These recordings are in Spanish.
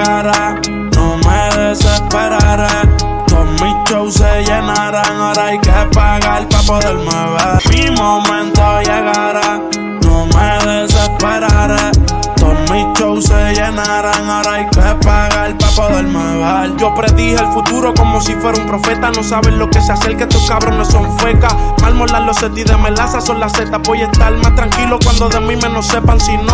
llegará, no me desesperaré. Todos mis shows se llenarán, ahora hay que pagar pa' poderme ver. Mi momento llegará, no me desesperaré. Todos mis shows se llenarán, ahora hay que pagar pa' poderme ver. Yo predije el futuro como si fuera un profeta. No saben lo que se acerca, estos cabrones son fecas. Mármolas, los setis de melaza son las zetas. Voy a estar más tranquilo cuando de mí menos sepan. Si no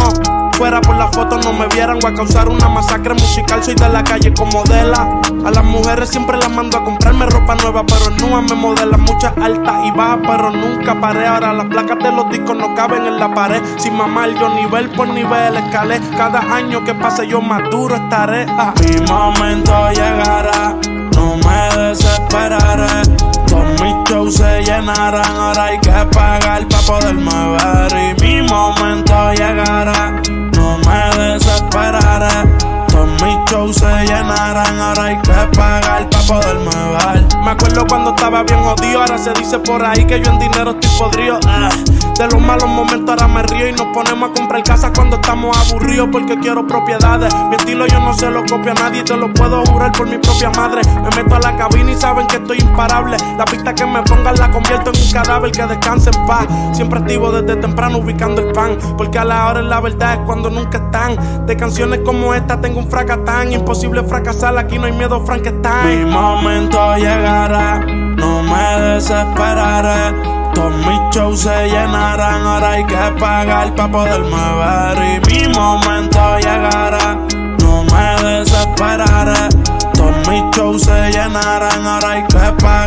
fuera por la foto no me vieran. Voy a causar una masacre musical, soy de la calle como modela. A las mujeres siempre las mando a comprarme ropa nueva, pero nunca me modelan. Muchas altas y bajas, pero nunca paré. Ahora las placas de los discos no caben en la pared. Sin mamar yo nivel por nivel escalé. Cada año que pase yo más duro estaré. Mi momento llegará, no me desesperaré. Todos mis shows se llenarán, ahora hay que pagar pa' poderme ver. Y mi momento llegará, no me desesperaré. Todos mis shows se llenarán, ahora hay que pagar pa' poderme ver. Me acuerdo cuando estaba bien jodido, ahora se dice por ahí que yo en dinero estoy podrido. De los malos momentos ahora me río y nos ponemos a comprar casas cuando estamos aburridos porque quiero propiedades. Mi estilo yo no se lo copio a nadie, te lo puedo jurar por mi propia madre. Me meto a la cabina y saben que estoy imparable. La pista que me pongan la convierto en un cadáver que descanse en paz. Siempre activo desde temprano ubicando el pan, porque a la hora la verdad es cuando nunca están. De canciones como esta tengo un fracatán. Imposible fracasar, aquí no hay miedo, Frankenstein. Mi momento llegará, no me desesperaré. Todos mis shows se llenarán, ahora hay que pagar pa' poderme ver. Y mi momento llegará, no me desesperaré. Todos mis shows se llenarán, ahora hay que pagar.